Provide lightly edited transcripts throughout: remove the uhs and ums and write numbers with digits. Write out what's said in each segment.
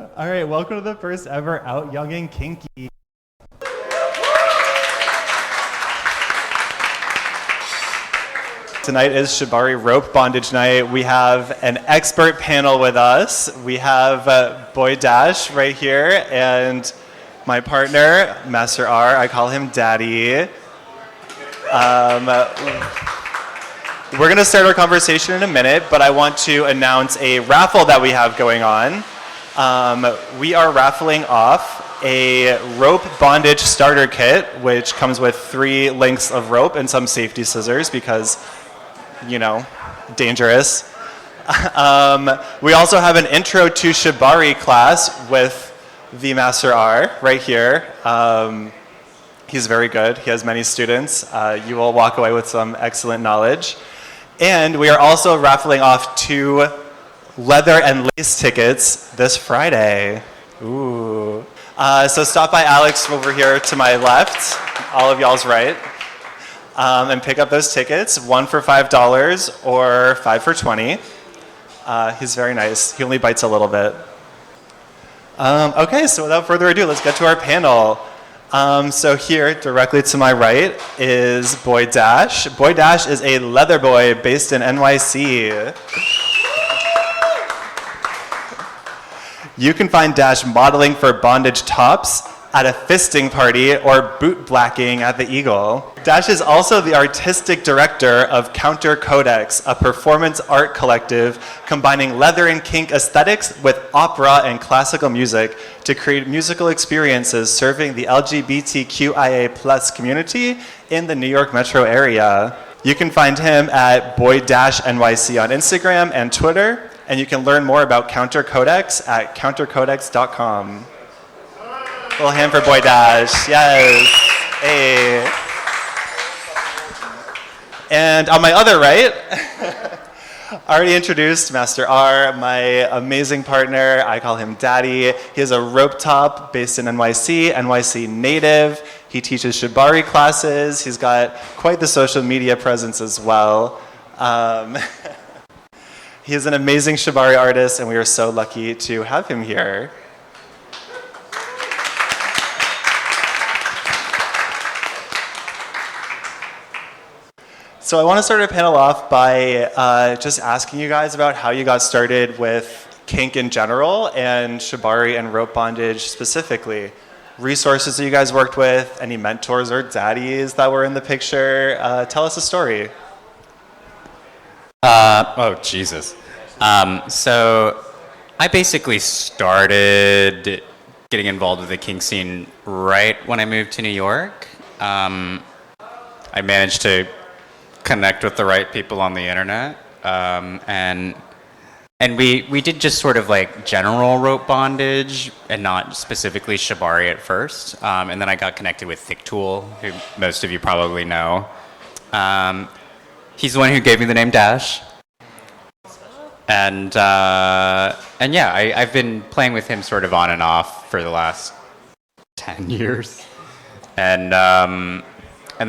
All right, welcome to the first ever Out Young and Kinky. Tonight is Shibari Rope Bondage Night. We have an expert panel with us. We have Boy Dash right here and my partner, Master R. I call him Daddy. We're going to start our conversation in a minute, but I want to announce a raffle that we have going on. We are raffling off a rope bondage starter kit, which comes with 3 lengths of rope and some safety scissors because, you know, dangerous. We also have an intro to Shibari class with the Master R right here. He's very good. He has many students. You will walk away with some excellent knowledge. And we are also raffling off 2 leather and lace tickets this Friday. Ooh. So stop by Alex over here to my left, all of y'all's right, and pick up those tickets, 1 for $5 or 5 for $20. He's very nice. He only bites a little bit. Okay, so without further ado, let's get to our panel. So here, directly to my right, is Boy Dash. Boy Dash is a leather boy based in NYC. You can find Dash modeling for bondage tops at a fisting party or boot blacking at the Eagle. Dash is also the artistic director of Counter Codex, a performance art collective combining leather and kink aesthetics with opera and classical music to create musical experiences serving the LGBTQIA+ community in the New York metro area. You can find him at boy-nyc on Instagram and Twitter, and you can learn more about Counter Codex at countercodex.com. Little hand for Boy Dash, yes. Hey. And on my other right, I already introduced Master R, my amazing partner. I call him Daddy. He is a rope top based in NYC native. He teaches Shibari classes. He's got quite the social media presence as well. He is an amazing Shibari artist, and we are so lucky to have him here. So I want to start our panel off by just asking you guys about how you got started with kink in general and Shibari and rope bondage specifically. Resources that you guys worked with, any mentors or daddies that were in the picture. Tell us a story. Oh, Jesus. So I basically started getting involved with the kink scene right when I moved to New York. I managed to connect with the right people on the internet, and we did just sort of like general rope bondage and not specifically Shibari at first, and then I got connected with Thick Tool, who most of you probably know. He's the one who gave me the name Dash, and yeah, I've been playing with him sort of on and off for the last 10 years, and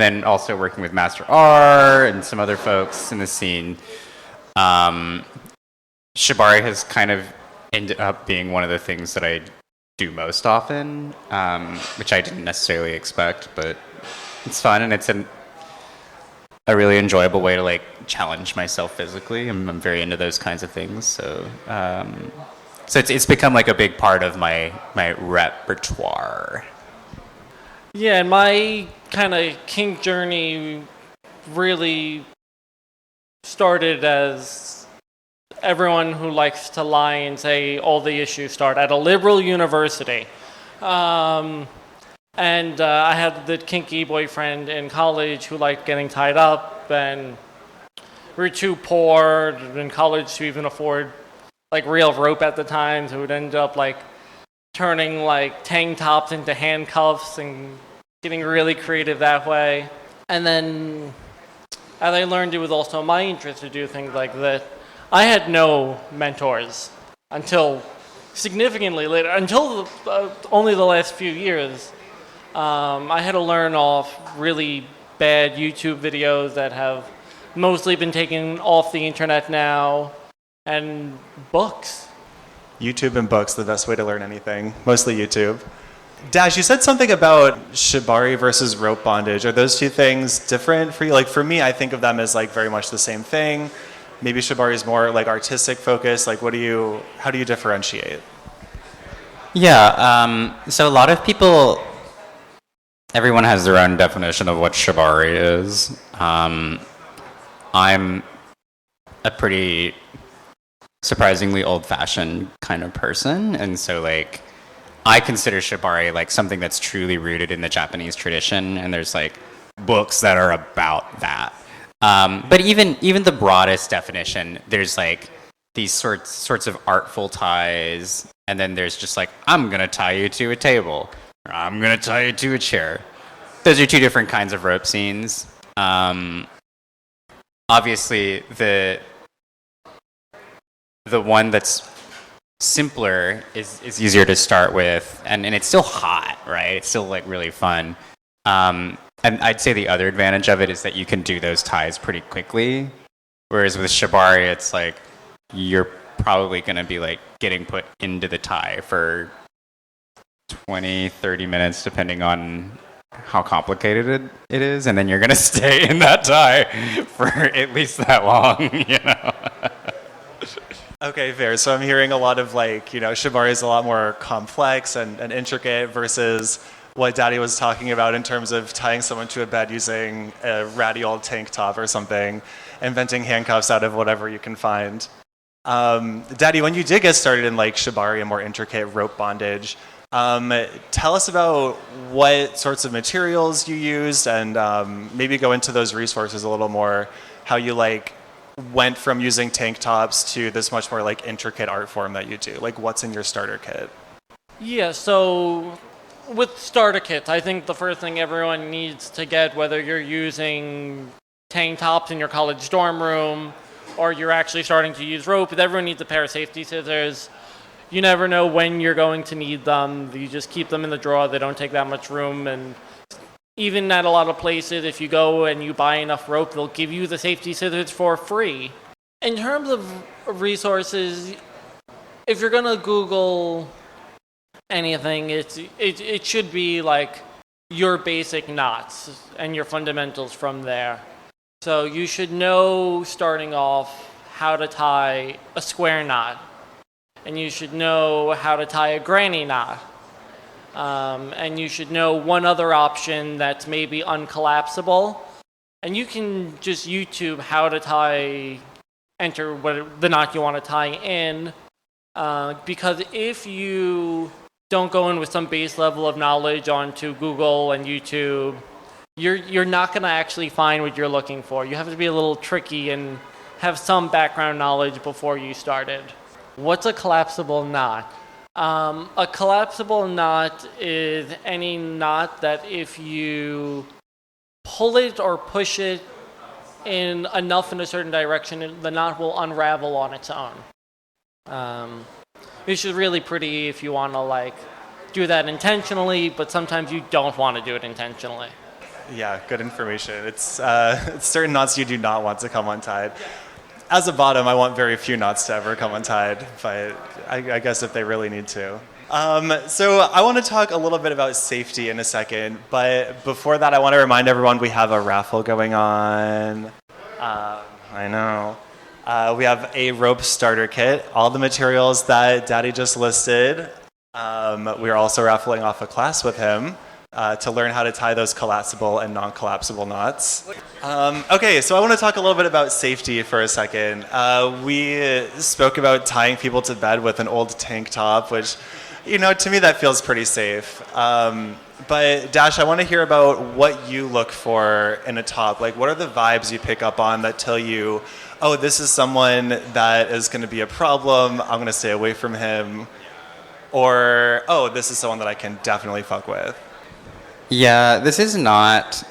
then also working with Master R and some other folks in the scene. Shibari has kind of ended up being one of the things that I do most often, which I didn't necessarily expect, but it's fun and it's a really enjoyable way to like challenge myself physically. I'm very into those kinds of things, so it's become like a big part of my repertoire. Yeah, and my kind of kink journey really started as everyone who likes to lie and say all the issues start at a liberal university. And I had the kinky boyfriend in college who liked getting tied up, and we were too poor in college to even afford like real rope at the time, so it would end up like turning like tank tops into handcuffs and getting really creative that way. And then as I learned it was also my interest to do things like that, I had no mentors until significantly later, until only the last few years. I had to learn off really bad YouTube videos that have mostly been taken off the internet now, and books. YouTube and books, the best way to learn anything. Mostly YouTube. Dash, you said something about shibari versus rope bondage. Are those two things different for you? Like for me, I think of them as like very much the same thing. Maybe shibari is more like artistic focus. Like how do you differentiate? Yeah, so a lot of people, everyone has their own definition of what shibari is. I'm a pretty surprisingly old-fashioned kind of person, and so like I consider shibari like something that's truly rooted in the Japanese tradition, and there's like books that are about that. But even the broadest definition, there's like these sorts of artful ties, and then there's just like, I'm gonna tie you to a table, or I'm gonna tie you to a chair. Those are two different kinds of rope scenes. Obviously, the one that's simpler is easier to start with, and it's still hot, right? It's still like really fun. And I'd say the other advantage of it is that you can do those ties pretty quickly, whereas with shibari, it's like you're probably going to be like getting put into the tie for 20-30 minutes depending on how complicated it is, and then you're going to stay in that tie for at least that long, you know. Okay, fair. So I'm hearing a lot of like, shibari is a lot more complex and intricate versus what Daddy was talking about in terms of tying someone to a bed using a ratty old tank top or something, inventing handcuffs out of whatever you can find. Daddy, when you did get started in like shibari and more intricate rope bondage, tell us about what sorts of materials you used, and maybe go into those resources a little more, how you like went from using tank tops to this much more like intricate art form that you do. Like what's in your starter kit? Yeah, so with starter kits, I think the first thing everyone needs to get, whether you're using tank tops in your college dorm room or you're actually starting to use rope, everyone needs a pair of safety scissors. You never know when you're going to need them. You just keep them in the drawer. They don't take that much room, and even at a lot of places, if you go and you buy enough rope, they'll give you the safety scissors for free. In terms of resources, if you're going to Google anything, it should be like your basic knots and your fundamentals from there. So you should know, starting off, how to tie a square knot. And you should know how to tie a granny knot. And you should know one other option that's maybe uncollapsible. And you can just YouTube how to enter the knot you want to tie in. Because if you don't go in with some base level of knowledge onto Google and YouTube, you're not going to actually find what you're looking for. You have to be a little tricky and have some background knowledge before you started. What's a collapsible knot? A collapsible knot is any knot that if you pull it or push it in enough in a certain direction, the knot will unravel on its own. Which is really pretty if you want to like do that intentionally, but sometimes you don't want to do it intentionally. Yeah, good information. It's certain knots you do not want to come untied. As a bottom, I want very few knots to ever come untied, but I guess if they really need to. So I want to talk a little bit about safety in a second, but before that, I want to remind everyone we have a raffle going on. I know. We have a rope starter kit, all the materials that Daddy just listed. We are also raffling off a class with him to learn how to tie those collapsible and non-collapsible knots. Okay, so I want to talk a little bit about safety for a second. We spoke about tying people to bed with an old tank top, which, to me that feels pretty safe. But Dash, I want to hear about what you look for in a top. Like, what are the vibes you pick up on that tell you, oh, this is someone that is going to be a problem, I'm going to stay away from him, or, oh, this is someone that I can definitely fuck with? Yeah, this is not,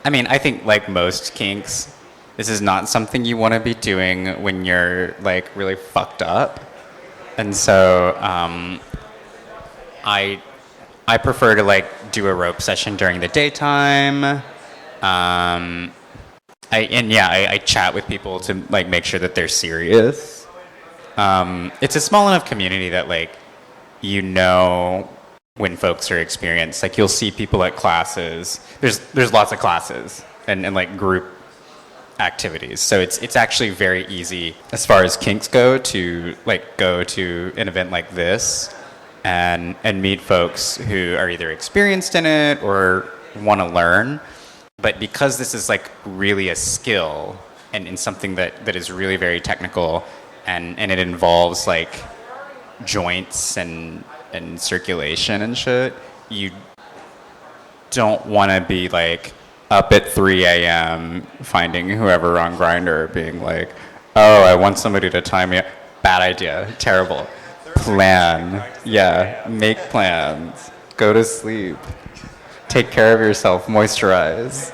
I think like most kinks, this is not something you want to be doing when you're like really fucked up. And so I prefer to like do a rope session during the daytime. I chat with people to like make sure that they're serious. It's a small enough community that like you know when folks are experienced. Like you'll see people at classes. There's lots of classes and like group activities. So it's actually very easy as far as kinks go to like go to an event like this and meet folks who are either experienced in it or want to learn. But because this is like really a skill and something that is really very technical and it involves like joints and circulation and shit, you don't want to be like up at 3 a.m. finding whoever on Grindr being like, oh, I want somebody to tie me up. Bad idea. Terrible. Plan. Yeah. Make plans. Go to sleep. Take care of yourself. Moisturize.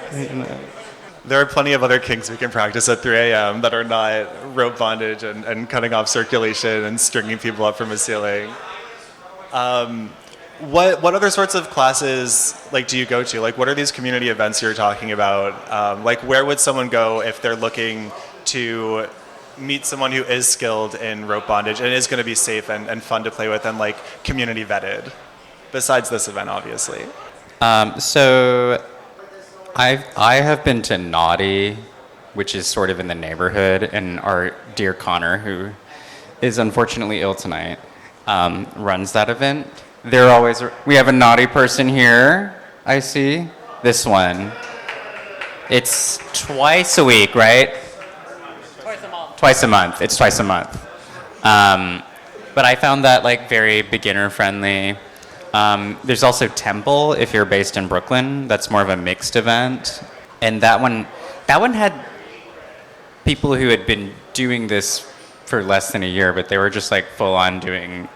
There are plenty of other kinks we can practice at 3 a.m. that are not rope bondage and cutting off circulation and stringing people up from a ceiling. What other sorts of classes like do you go to? Like what are these community events you're talking about? Like where would someone go if they're looking to meet someone who is skilled in rope bondage and is going to be safe and fun to play with and like community vetted? Besides this event, obviously. So I have been to Naughty, which is sort of in the neighborhood, and our dear Connor, who is unfortunately ill tonight, runs that event. We have a naughty person here, I see. This one. It's twice a week, right? Twice a month. Twice a month. It's twice a month. But I found that like very beginner friendly. There's also Temple if you're based in Brooklyn. That's more of a mixed event. And that one had people who had been doing this for less than a year, but they were just like full on doing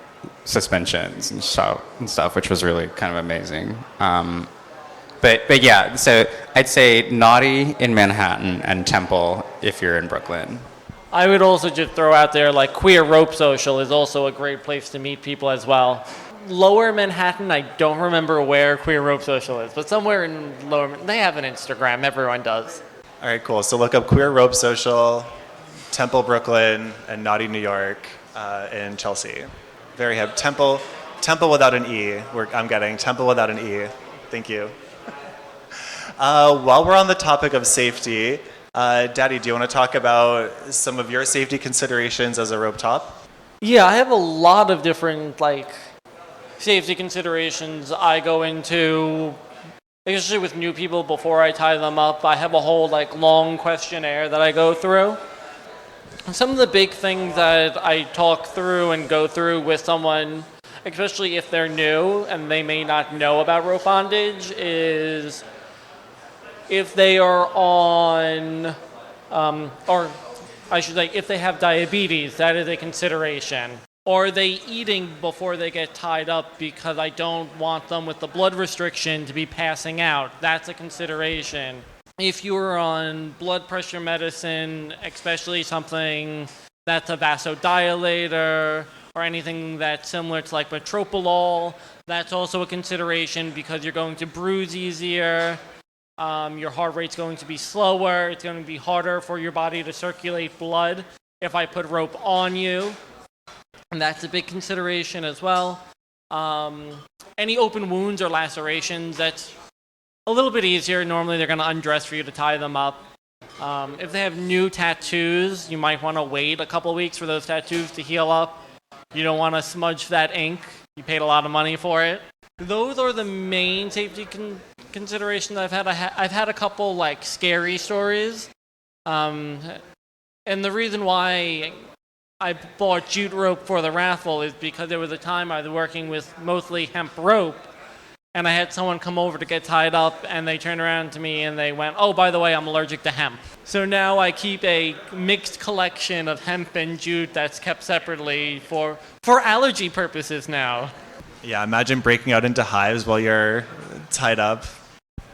suspensions and stuff, which was really kind of amazing. But yeah, so I'd say Naughty in Manhattan and Temple if you're in Brooklyn. I would also just throw out there like Queer Rope Social is also a great place to meet people as well. Lower Manhattan, I don't remember where Queer Rope Social is, but somewhere in they have an Instagram, everyone does. All right, cool. So look up Queer Rope Social, Temple, Brooklyn, and Naughty, New York in Chelsea. Very hip. Temple without an E. I'm getting Temple without an E. Thank you. While we're on the topic of safety, Daddy, do you want to talk about some of your safety considerations as a rope top? Yeah, I have a lot of different like safety considerations I go into, especially with new people before I tie them up. I have a whole like long questionnaire that I go through. Some of the big things that I talk through and go through with someone, especially if they're new and they may not know about rope bondage, is if they are on, or I should say, if they have diabetes, that is a consideration. Or are they eating before they get tied up because I don't want them with the blood restriction to be passing out? That's a consideration. If you're on blood pressure medicine, especially something that's a vasodilator or anything that's similar to like metoprolol, that's also a consideration because you're going to bruise easier. Your heart rate's going to be slower. It's going to be harder for your body to circulate blood if I put rope on you. And that's a big consideration as well. Any open wounds or lacerations, that's a little bit easier. Normally they're going to undress for you to tie them up. If they have new tattoos, you might want to wait a couple weeks for those tattoos to heal up. You don't want to smudge that ink. You paid a lot of money for it. Those are the main safety considerations I've had. I've had a couple like scary stories. And the reason why I bought jute rope for the raffle is because there was a time I was working with mostly hemp rope, and I had someone come over to get tied up, and they turned around to me and they went, "Oh, by the way, I'm allergic to hemp." So now I keep a mixed collection of hemp and jute that's kept separately for allergy purposes now. Yeah, imagine breaking out into hives while you're tied up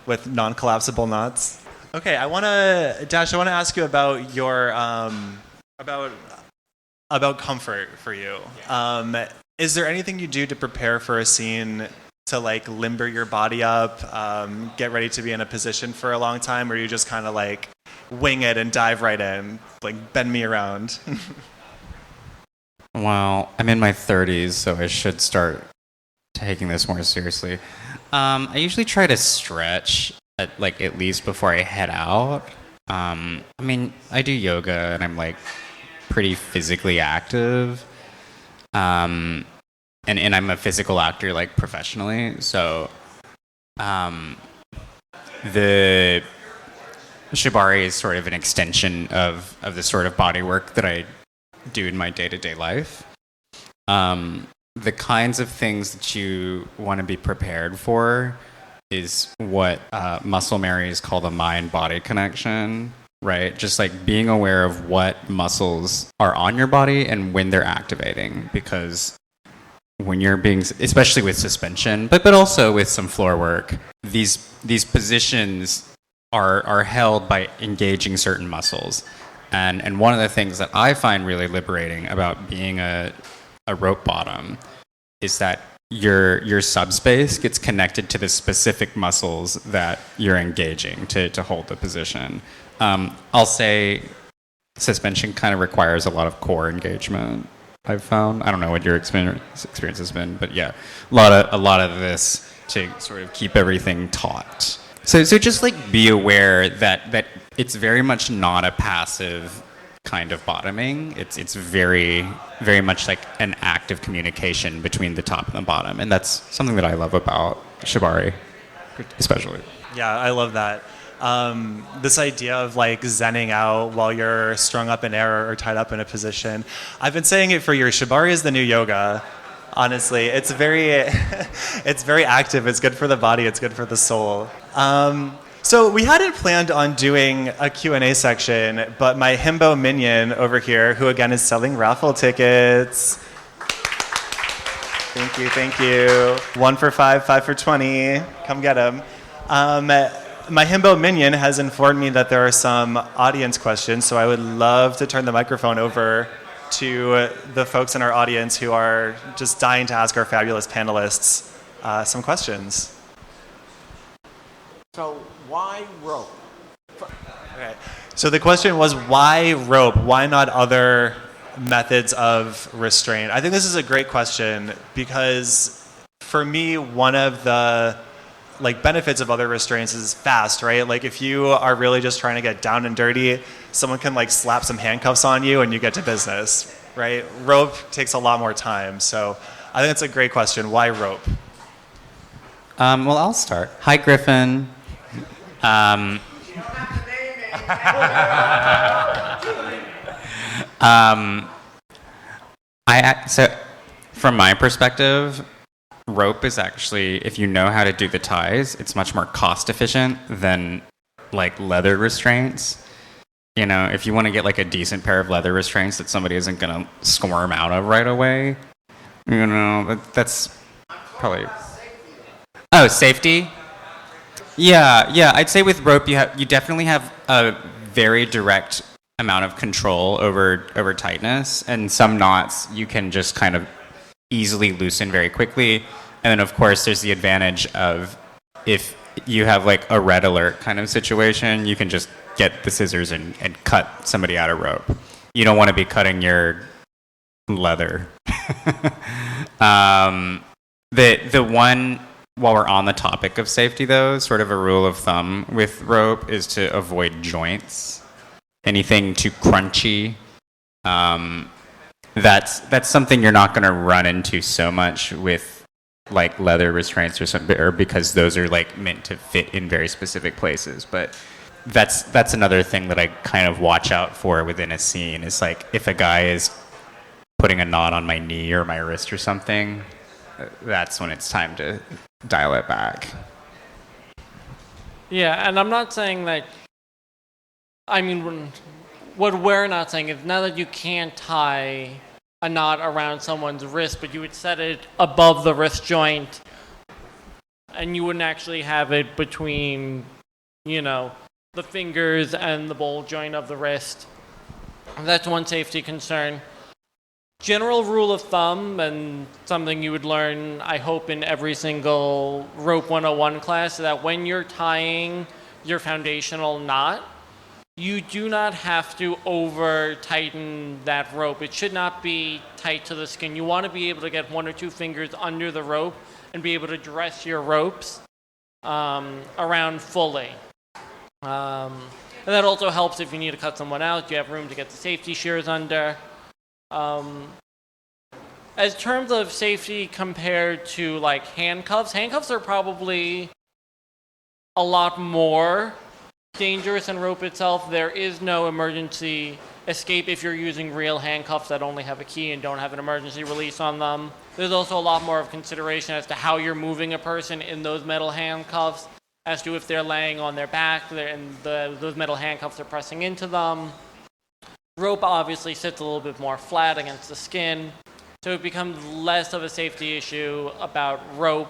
with non-collapsible knots. Okay, Dash, I want to ask you about your about comfort for you. Is there anything you do to prepare for a scene to like limber your body up, get ready to be in a position for a long time, or you just kind of like wing it and dive right in, like bend me around? Well, I'm in my 30s, so I should start taking this more seriously. I usually try to stretch at least before I head out. I mean, I do yoga and I'm like pretty physically active. And I'm a physical actor like professionally, so the shibari is sort of an extension of the sort of body work that I do in my day-to-day life. The kinds of things that you want to be prepared for is what muscle Marys call the mind-body connection, right? Just like being aware of what muscles are on your body and when they're activating, because when you're being, especially with suspension, but also with some floor work, these positions are held by engaging certain muscles. And one of the things that I find really liberating about being a rope bottom is that your subspace gets connected to the specific muscles that you're engaging to hold the position. I'll say suspension kind of requires a lot of core engagement, I've found. I don't know what your experience has been, but yeah, a lot of this to sort of keep everything taut. So just like be aware that it's very much not a passive kind of bottoming. It's very, very much like an active communication between the top and the bottom. And that's something that I love about shibari, especially. Yeah, I love that. This idea of like zenning out while you're strung up in air or tied up in a position. I've been saying it for years. Shibari is the new yoga. Honestly, it's very active. It's good for the body. It's good for the soul. So we hadn't planned on doing a Q&A section, but my himbo minion over here, who again is selling raffle tickets. Thank you. 1 for 5, 5 for 20. Come get them. My himbo minion has informed me that there are some audience questions, so I would love to turn the microphone over to the folks in our audience who are just dying to ask our fabulous panelists some questions. So why rope? Okay. So the question was, why rope? Why not other methods of restraint? I think this is a great question because for me, one of the benefits of other restraints is fast, right? Like if you are really just trying to get down and dirty, someone can slap some handcuffs on you and you get to business, right? Rope takes a lot more time. So I think it's a great question. Why rope? Well, I'll start. Hi, Griffin. So from my perspective, rope is actually, if you know how to do the ties, it's much more cost efficient than leather restraints. You know, if you want to get a decent pair of leather restraints that somebody isn't going to squirm out of right away, that's probably... Oh, safety? Yeah. I'd say with rope, you definitely have a very direct amount of control over tightness, and some knots you can just kind of easily loosen very quickly. And then, of course, there's the advantage of if you have a red alert kind of situation, you can just get the scissors and cut somebody out of rope. You don't want to be cutting your leather. The one, while we're on the topic of safety, though, sort of a rule of thumb with rope is to avoid joints. Anything too crunchy. That's something you're not going to run into so much with leather restraints or something, or because those are meant to fit in very specific places. But that's another thing that I kind of watch out for within a scene is if a guy is putting a knot on my knee or my wrist or something, that's when it's time to dial it back. Yeah, and I'm not saying that. I mean, what we're not saying is now that you can't tie a knot around someone's wrist, but you would set it above the wrist joint, and you wouldn't actually have it between, the fingers and the ball joint of the wrist. That's one safety concern. General rule of thumb, and something you would learn, I hope, in every single Rope 101 class, is that when you're tying your foundational knot, you do not have to over tighten that rope. It should not be tight to the skin. You want to be able to get 1 or 2 fingers under the rope and be able to dress your ropes around fully. And that also helps if you need to cut someone out. You have room to get the safety shears under. As terms of safety compared to like handcuffs are probably a lot more dangerous than rope itself. There is no emergency escape if you're using real handcuffs that only have a key and don't have an emergency release on them. There's also a lot more of consideration as to how you're moving a person in those metal handcuffs, as to if they're laying on their back and those metal handcuffs are pressing into them. Rope obviously sits a little bit more flat against the skin, so it becomes less of a safety issue about rope.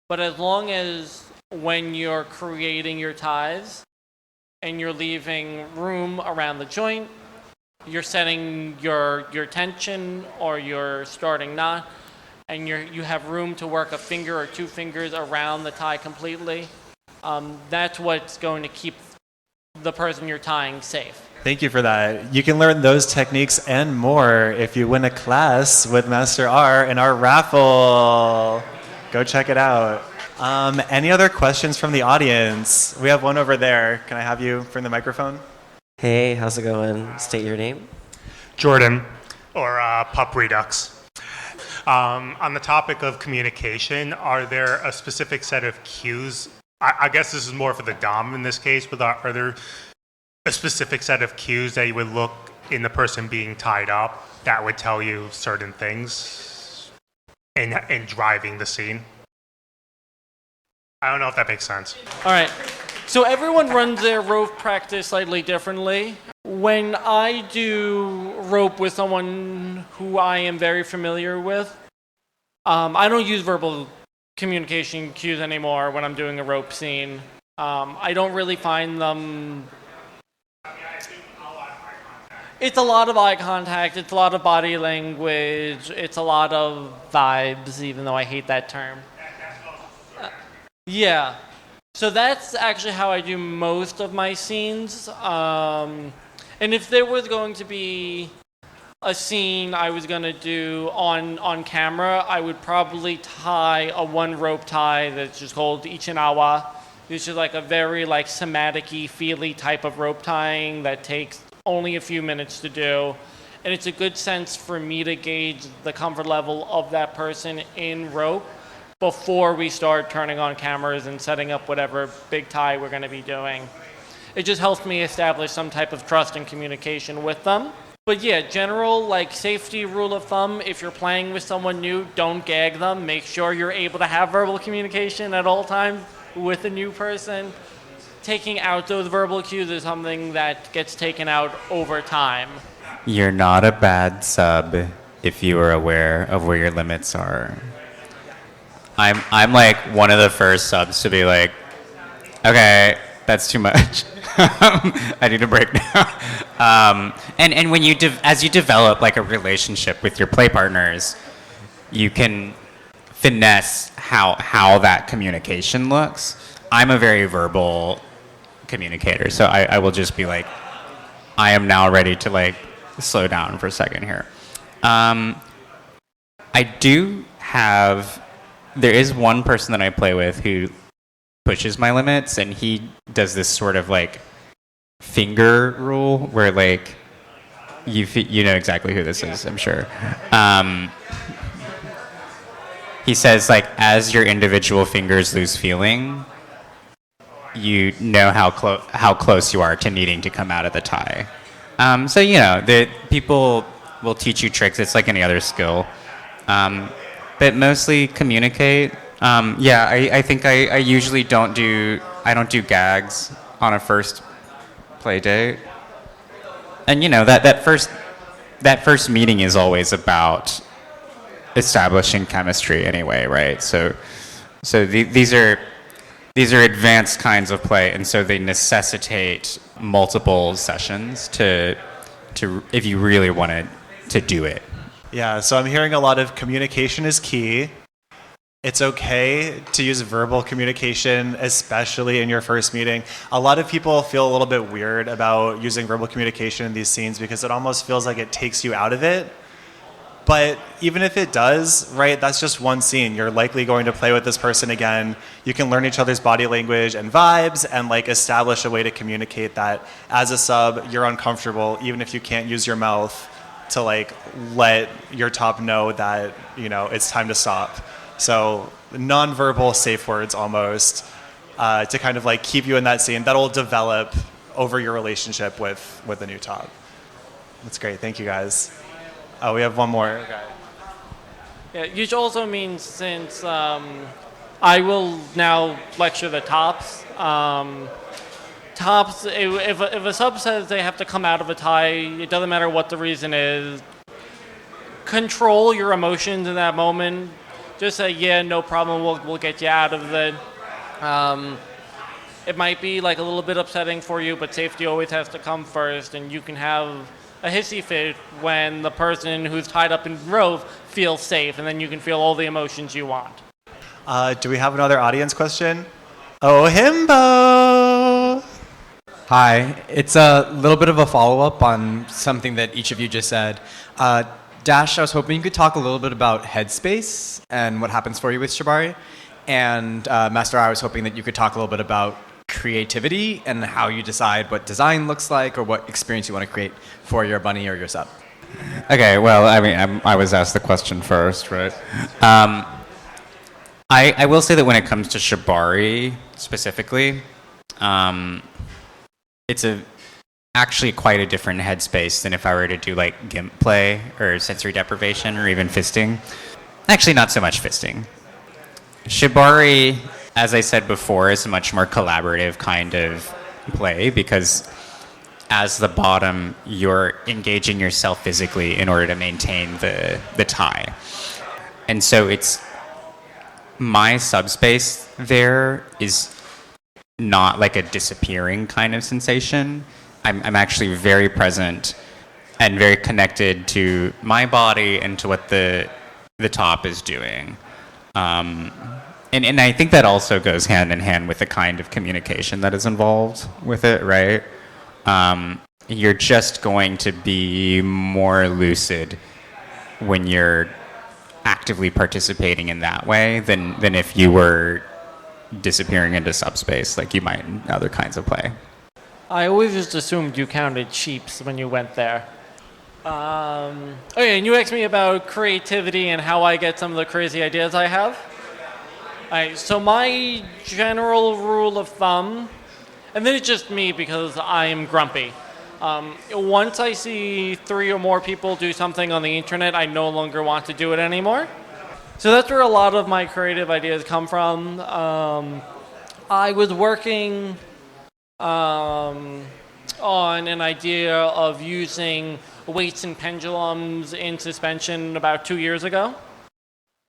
But as long as when you're creating your ties and you're leaving room around the joint, you're setting your tension or your starting knot, and you have room to work a finger or 2 fingers around the tie completely, that's what's going to keep the person you're tying safe. Thank you for that. You can learn those techniques and more if you win a class with Master R in our raffle. Go check it out. Any other questions from the audience? We have one over there. Can I have you bring the microphone? Hey, how's it going? State your name. Jordan, or Pup Redux. On the topic of communication, are there a specific set of cues? I guess this is more for the Dom in this case, but are there a specific set of cues that you would look in the person being tied up that would tell you certain things in driving the scene? I don't know if that makes sense. All right. So everyone runs their rope practice slightly differently. When I do rope with someone who I am very familiar with, I don't use verbal communication cues anymore when I'm doing a rope scene. I don't really find them. It's a lot of eye contact, it's a lot of body language, it's a lot of vibes, even though I hate that term. Yeah. So that's actually how I do most of my scenes. And if there was going to be a scene I was going to do on camera, I would probably tie a 1 rope tie that's just called Ichinawa. This is like a very like somatic-y, feely type of rope tying that takes only a few minutes to do. And it's a good sense for me to gauge the comfort level of that person in rope before we start turning on cameras and setting up whatever big tie we're going to be doing. It just helps me establish some type of trust and communication with them. But yeah, general like safety rule of thumb, if you're playing with someone new, don't gag them. Make sure you're able to have verbal communication at all times with a new person. Taking out those verbal cues is something that gets taken out over time. You're not a bad sub if you are aware of where your limits are. I'm like one of the first subs to be like, okay, that's too much. I need a break now. And when as you develop like a relationship with your play partners, you can finesse how that communication looks. I'm a very verbal communicator, so I will just be like, I am now ready to like slow down for a second here. There is one person that I play with who pushes my limits, and he does this sort of like finger rule where like you know exactly who this is, I'm sure. He says like as your individual fingers lose feeling, you know how close you are to needing to come out of the tie. So you know the people will teach you tricks. It's like any other skill. But mostly communicate. I think I usually don't do gags on a first play date. And you know that first meeting is always about establishing chemistry anyway, right? So these are advanced kinds of play, and so they necessitate multiple sessions to if you really wanted to do it. Yeah, so I'm hearing a lot of communication is key. It's okay to use verbal communication, especially in your first meeting. A lot of people feel a little bit weird about using verbal communication in these scenes because it almost feels like it takes you out of it. But even if it does, right, that's just one scene. You're likely going to play with this person again. You can learn each other's body language and vibes and like establish a way to communicate that as a sub, you're uncomfortable, even if you can't use your mouth to like let your top know that, you know, it's time to stop. So nonverbal safe words almost to kind of like keep you in that scene. That'll develop over your relationship with the new top. That's great. Thank you guys. Oh, we have one more. Okay. Yeah, which also means since I will now lecture the tops. Tops, if a sub says they have to come out of a tie, it doesn't matter what the reason is. Control your emotions in that moment. Just say, yeah, no problem, we'll get you out of it. It might be like a little bit upsetting for you, but safety always has to come first, and you can have a hissy fit when the person who's tied up in rope feels safe, and then you can feel all the emotions you want. Do we have another audience question? Oh, himbo! Hi, it's a little bit of a follow-up on something that each of you just said. Dash, I was hoping you could talk a little bit about headspace and what happens for you with Shibari. And Master, I was hoping that you could talk a little bit about creativity and how you decide what design looks like or what experience you want to create for your bunny or your sub. Okay, well, I mean, I was asked the question first, right? I will say that when it comes to Shibari specifically, it's actually quite a different headspace than if I were to do like GIMP play or sensory deprivation or even fisting. Actually, not so much fisting. Shibari, as I said before, is a much more collaborative kind of play because as the bottom, you're engaging yourself physically in order to maintain the tie. And so it's my subspace there is not like a disappearing kind of sensation. I'm actually very present and very connected to my body and to what the top is doing. And I think that also goes hand in hand with the kind of communication that is involved with it, right? You're just going to be more lucid when you're actively participating in that way than if you were disappearing into subspace like you might in other kinds of play. I always just assumed you counted sheeps when you went there. Okay, and you asked me about creativity and how I get some of the crazy ideas I have. Alright, so my general rule of thumb, and then it's just me because I am grumpy. Once I see 3 or more people do something on the internet, I no longer want to do it anymore. So that's where a lot of my creative ideas come from. I was working on an idea of using weights and pendulums in suspension about 2 years ago.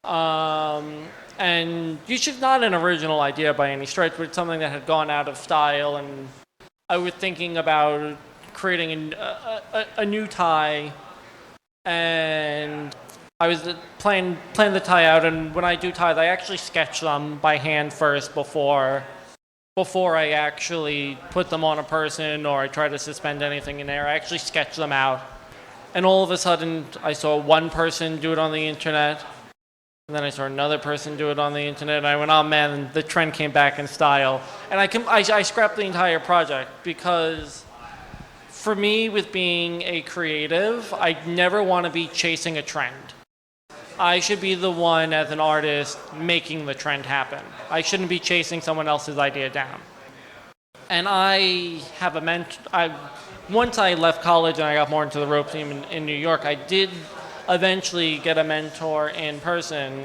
And it's not an original idea by any stretch, but it's something that had gone out of style, and I was thinking about creating a new tie, and I was planning the tie out, and when I do ties, I actually sketch them by hand first before I actually put them on a person or I try to suspend anything in there. I actually sketch them out. And all of a sudden, I saw one person do it on the internet, and then I saw another person do it on the internet, and I went, oh man, the trend came back in style. And I scrapped the entire project because for me, with being a creative, I never want to be chasing a trend. I should be the one as an artist making the trend happen. I shouldn't be chasing someone else's idea down. And I have a mentor. Once I left college and I got more into the rope team in New York, I did eventually get a mentor in person,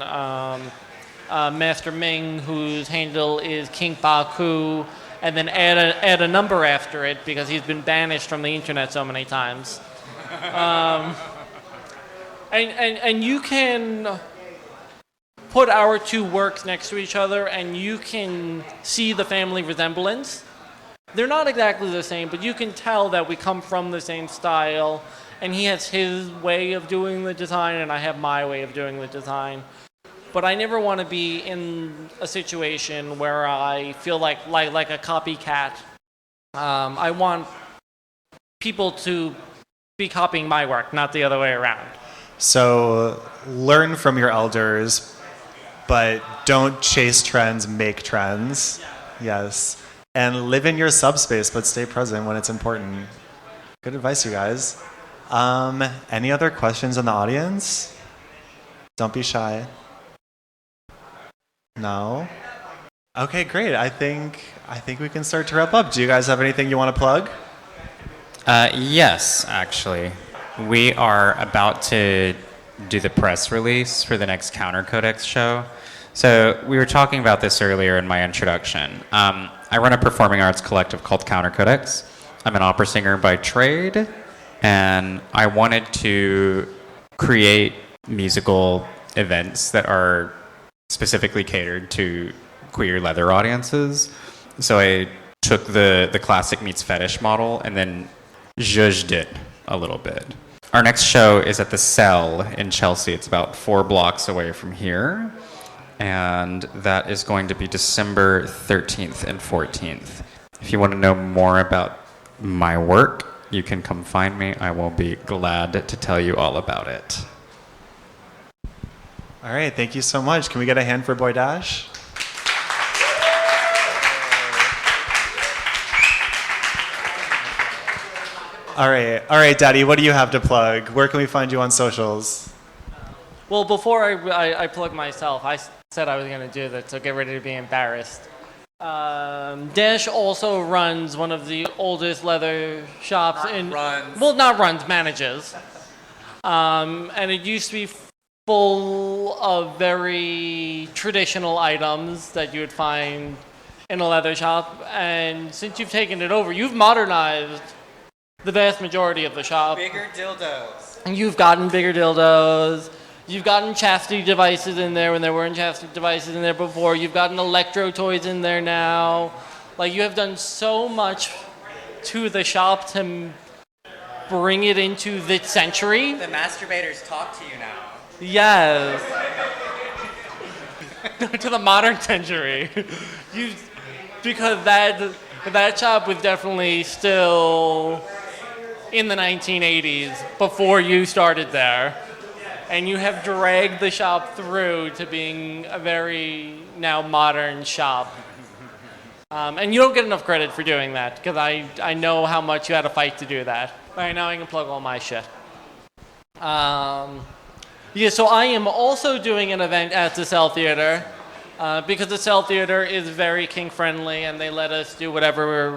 Master Ming, whose handle is Kink Baku, and then add a number after it because he's been banished from the internet so many times. And you can put our 2 works next to each other and you can see the family resemblance. They're not exactly the same, but you can tell that we come from the same style, and he has his way of doing the design and I have my way of doing the design. but I never want to be in a situation where I feel like a copycat. I want people to be copying my work, not the other way around. So learn from your elders, but don't chase trends, make trends. Yes. And live in your subspace, but stay present when it's important. Good advice, you guys. Any other questions in the audience? Don't be shy. No? Okay, great. I think we can start to wrap up. Do you guys have anything you want to plug? Yes, actually. We are about to do the press release for the next Counter Codex show. So we were talking about this earlier in my introduction. I run a performing arts collective called Counter Codex. I'm an opera singer by trade, and I wanted to create musical events that are specifically catered to queer leather audiences. So I took the classic meets fetish model and then zhuzhed it a little bit. Our next show is at the Cell in Chelsea. It's about 4 blocks away from here. And that is going to be December 13th and 14th. If you want to know more about my work, you can come find me. I will be glad to tell you all about it. All right, thank you so much. Can we get a hand for Boy Dash? All right, Daddy, what do you have to plug? Where can we find you on socials? Well, before I plug myself, I said I was going to do that, so get ready to be embarrassed. Dash also runs one of the oldest leather shops manages. And it used to be full of very traditional items that you would find in a leather shop. And since you've taken it over, you've modernized the vast majority of the shop. Bigger dildos. And you've gotten bigger dildos. You've gotten chastity devices in there when there weren't chastity devices in there before. You've gotten electro toys in there now. Like, you have done so much to the shop to bring it into this century. The masturbators talk to you now. Yes. To the modern century. Because that shop was definitely still in the 1980s before you started there. And you have dragged the shop through to being a very now modern shop. And you don't get enough credit for doing that, because I know how much you had to fight to do that. All right, now I can plug all my shit. So I am also doing an event at the Cell Theater, because the Cell Theater is very kink friendly and they let us do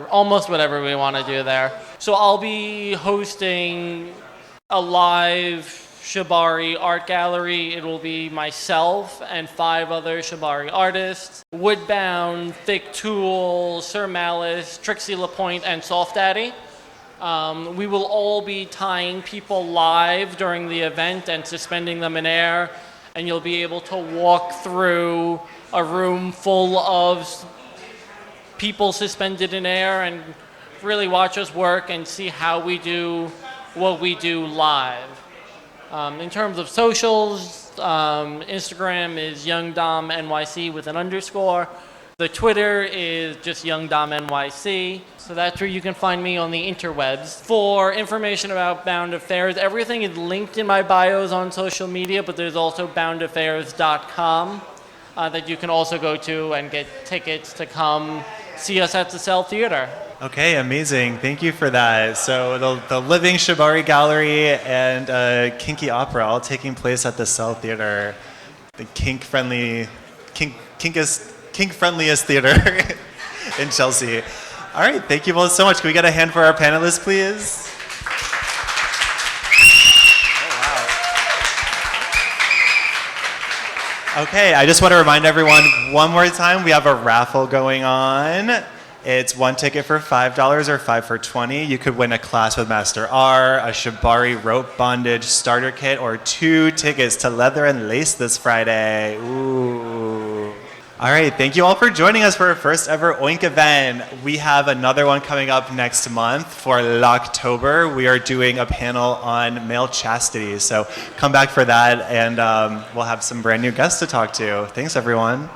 almost whatever we want to do there. So I'll be hosting a live Shibari art gallery. It will be myself and 5 other Shibari artists: Woodbound, Thick Tool, Sir Malice, Trixie LaPointe, and Soft Daddy. We will all be tying people live during the event and suspending them in air, and you'll be able to walk through a room full of people suspended in air and really watch us work and see how we do what we do live. In terms of socials, Instagram is YoungDomNYC with an underscore. The Twitter is just YoungDomNYC. So that's where you can find me on the interwebs. For information about Bound Affairs, everything is linked in my bios on social media, but there's also boundaffairs.com that you can also go to and get tickets to come see us at the Cell Theater. Okay, amazing. Thank you for that. So the Living Shibari Gallery and Kinky Opera all taking place at the Cell Theater, the kink-friendliest theater in Chelsea. All right, thank you both so much. Can we get a hand for our panelists, please? Oh, wow. Okay, I just want to remind everyone one more time, we have a raffle going on. It's 1 ticket for $5 or 5 for $20. You could win a class with Master R, a Shibari rope bondage starter kit, or 2 tickets to Leather and Lace this Friday. Ooh. All right, thank you all for joining us for our first ever OYNK event. We have another one coming up next month for October. We are doing a panel on male chastity, so come back for that, and we'll have some brand new guests to talk to. Thanks, everyone.